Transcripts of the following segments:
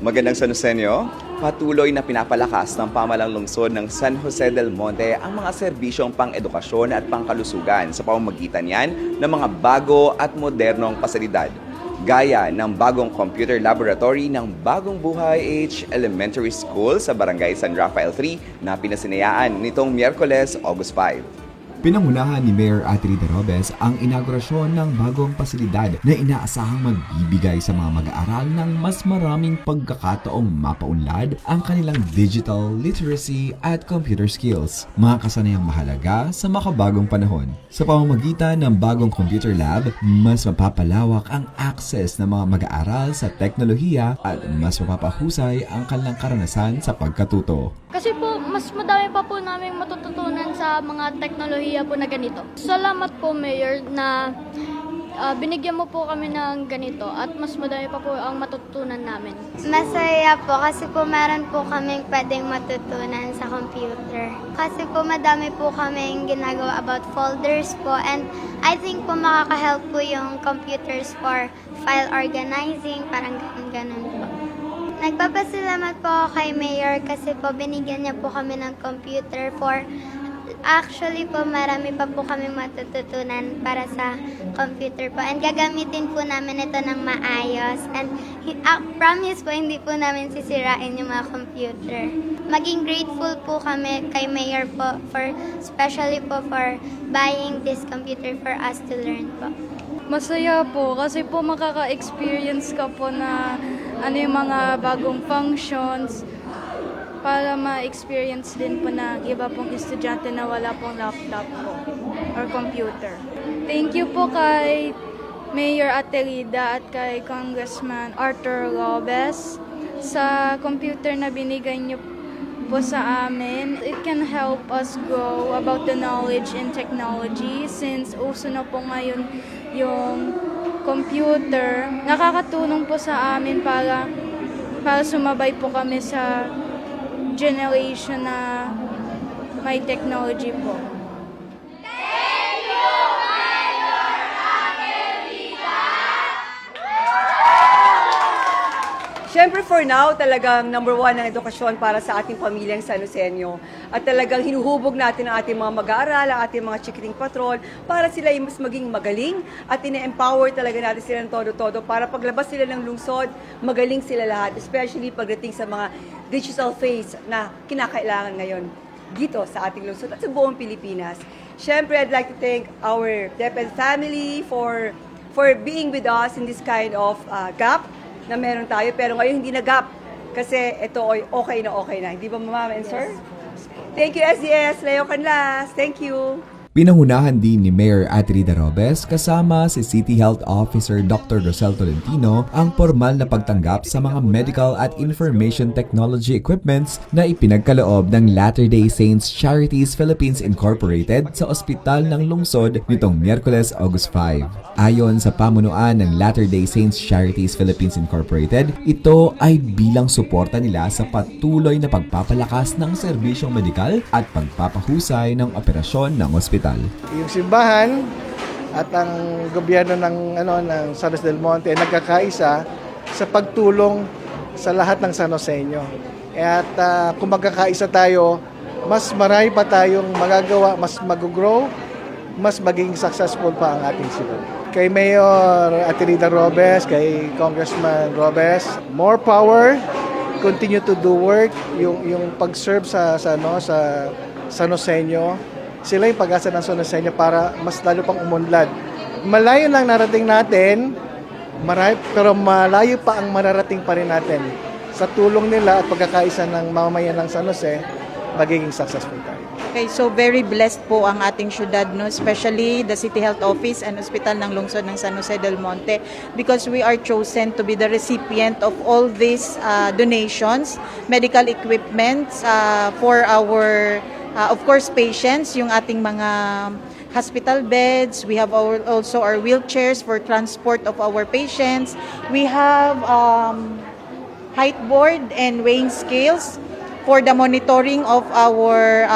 Magandang San Joseño, patuloy na pinapalakas ng pamalang lungsod ng San Jose del Monte ang mga serbisyong pang-edukasyon at pangkalusugan sa pamamagitan yan ng mga bago at modernong pasilidad. Gaya ng bagong computer laboratory ng Bagong Buhay H Elementary School sa Barangay San Rafael 3 na pinasinayaan nitong Miyerkules, August 5. Pinangunahan ni Mayor Atrida Robes ang inaugurasyon ng bagong pasilidad na inaasahang magbibigay sa mga mag-aaral ng mas maraming pagkakataong mapaunlad ang kanilang digital literacy at computer skills, mga kasanayang mahalaga sa makabagong panahon. Sa pamamagitan ng bagong computer lab, mas mapapalawak ang access ng mga mag-aaral sa teknolohiya at mas mapapahusay ang kanilang karanasan sa pagkatuto. Kasi po, mas madami pa po namin matututunan sa mga teknolohiya po na ganito. Salamat po, Mayor, na binigyan mo po kami ng ganito at mas madami pa po ang matututunan namin. Masaya po kasi po meron po kaming pwedeng matutunan sa computer. Kasi po madami po kaming ginagawa about folders po, and I think po makaka-help po yung computers for file organizing, parang ganun po. Nagpapasalamat po ako kay Mayor kasi po binigyan niya po kami ng computer for actually po marami pa po kami matututunan para sa computer po, and gagamitin po namin ito ng maayos, and promise po hindi po namin sisirain yung mga computer. Maging grateful po kami kay Mayor po for especially po for buying this computer for us to learn po. Masaya po kasi po makaka-experience ka po na yung mga bagong functions para ma-experience din po na iba pong estudyante na wala pong laptop po or computer. Thank you po kay Mayor Atrida at kay Congressman Arthur Robes sa computer na binigay niyo po sa amin. It can help us grow about the knowledge in technology since uso na po ngayon yung computer. Nakakatulong po sa amin para sumabay po kami sa generation na may technology po. Siyempre for now, talagang number one ang edukasyon para sa ating pamilyang San Joseño. At talagang hinuhubog natin ang ating mga mag-aaral, ang ating mga chikiting patrol para sila ay mas maging magaling at ine-empower talaga natin sila ng todo-todo para paglabas sila ng lungsod, magaling sila lahat. Especially pagdating sa mga digital phase na kinakailangan ngayon dito sa ating lungsod at sa buong Pilipinas. Siyempre, I'd like to thank our DepEd family for being with us in this kind of gap na meron tayo, pero ngayon hindi na gap kasi ito ay okay na. Hindi ba, Mama and Sir? Thank you, SDS. Leo Canlas. Thank you. Pinangunahan din ni Mayor Atrida Robes kasama si City Health Officer Dr. Rosel Tolentino ang formal na pagtanggap sa mga medical at information technology equipments na ipinagkaloob ng Latter-day Saints Charities Philippines Incorporated sa ospital ng lungsod nitong Miyerkules, August 5. Ayon sa pamunuan ng Latter-day Saints Charities Philippines Incorporated, ito ay bilang suporta nila sa patuloy na pagpapalakas ng serbisyong medikal at pagpapahusay ng operasyon ng ospital. Yung simbahan at ang gobyerno ng San Jose del Monte ay nagkakaisa sa pagtulong sa lahat ng San Joseño. At kung magkakaisa tayo, mas marami pa tayong magagawa, mas mag-grow, mas maging successful pa ang ating city. Kay Mayor Atrida Robes, kay Congressman Robes, more power, continue to do work, yung pag-serve sa San Joseño. Sila yung pag-asa ng San Joseño para mas lalo pang umunlad. Malayo lang narating natin, pero malayo pa ang mararating pa rin natin. Sa tulong nila at pagkakaisa ng mamamayan ng San Jose, magiging successful tayo. Okay, so very blessed po ang ating syudad, no? Especially the City Health Office and Hospital ng Lungsod ng San Jose del Monte, because we are chosen to be the recipient of all these donations, medical equipments for our of course, patients, yung ating mga hospital beds. We have also our wheelchairs for transport of our patients. We have height board and weighing scales for the monitoring of our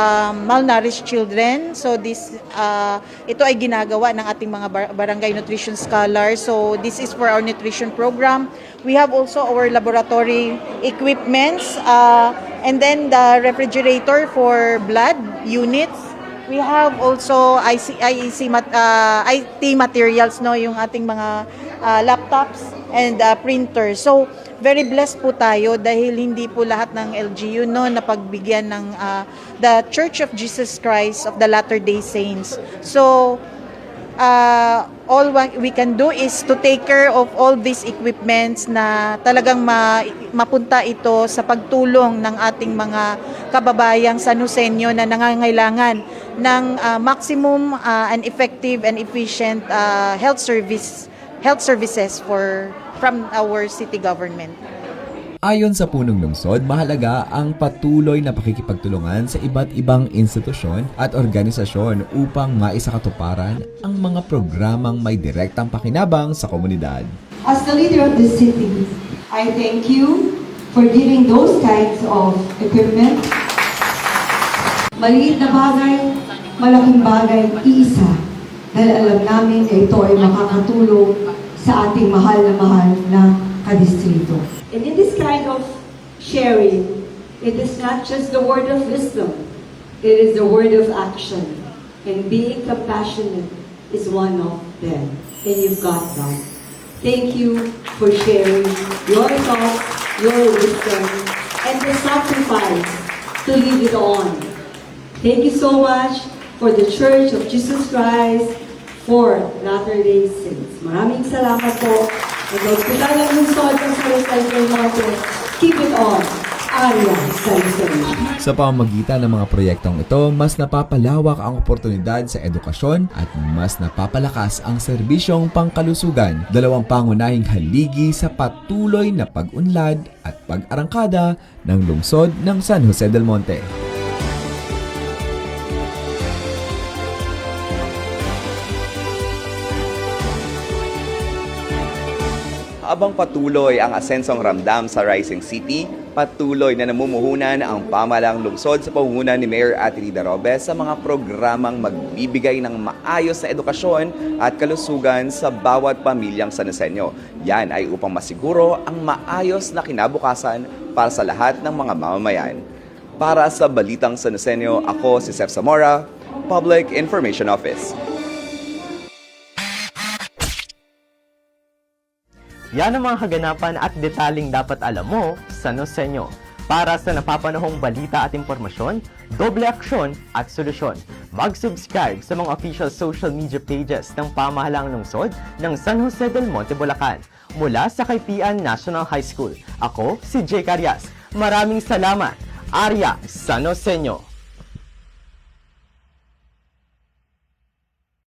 malnourished children. So ito ay ginagawa ng ating mga barangay nutrition scholars. So this is for our nutrition program. We have also our laboratory equipments and then the refrigerator for blood units. We have also IT materials, no, yung ating mga laptops and printers. So very blessed po tayo dahil hindi po lahat ng LGU napagbigyan ng the Church of Jesus Christ of the Latter-day Saints. So all we can do is to take care of all these equipments na talagang mapunta ito sa pagtulong ng ating mga kababayang Sanusenyo na nangangailangan ng maximum and effective and efficient health services from our city government. Ayon sa punong lungsod, mahalaga ang patuloy na pakikipagtulungan sa iba't ibang institusyon at organisasyon upang maisakatuparan ang mga programang may direktang pakinabang sa komunidad. As the leader of the city, I thank you for giving those kinds of equipment. Maliit na bagay, malaking bagay, iisa. Dahil alam namin na ito ay makakatulong sa ating mahal na kadistrito. And in this kind of sharing, it is not just the word of wisdom, it is the word of action. And being compassionate is one of them. And you've got that. Thank you for sharing your thoughts, your wisdom, and the sacrifice to lead it on. Thank you so much for the Church of Jesus Christ for Latter-day Saints. Maraming salamat po. Ang Hospital ng Lungsod ng San Jose del Monte, keep it on. Arya Salcedo. Sa pamamagitan ng mga proyektong ito, mas napapalawak ang oportunidad sa edukasyon at mas napapalakas ang serbisyong pangkalusugan, dalawang pangunahing haligi sa patuloy na pag-unlad at pag-arangkada ng lungsod ng San Jose del Monte. Habang patuloy ang asensong ramdam sa Rising City, patuloy na namumuhunan ang pamahalang lungsod sa pamumuno ni Mayor Atrida Robes sa mga programang magbibigay ng maayos na edukasyon at kalusugan sa bawat pamilyang Sanosenyo. Yan ay upang masiguro ang maayos na kinabukasan para sa lahat ng mga mamamayan. Para sa Balitang Sanosenyo, ako si Seth Zamora, Public Information Office. Yan ang mga kaganapan at detaling dapat alam mo sa Sanosenyo. Para sa napapanahong balita at impormasyon, doble aksyon at solusyon. Mag-subscribe sa mga official social media pages ng Pamahalaang Lungsod ng San Jose del Monte, Bulacan. Mula sa Kaipian National High School, ako si Jay Carias. Maraming salamat. Arya Sanosenyo.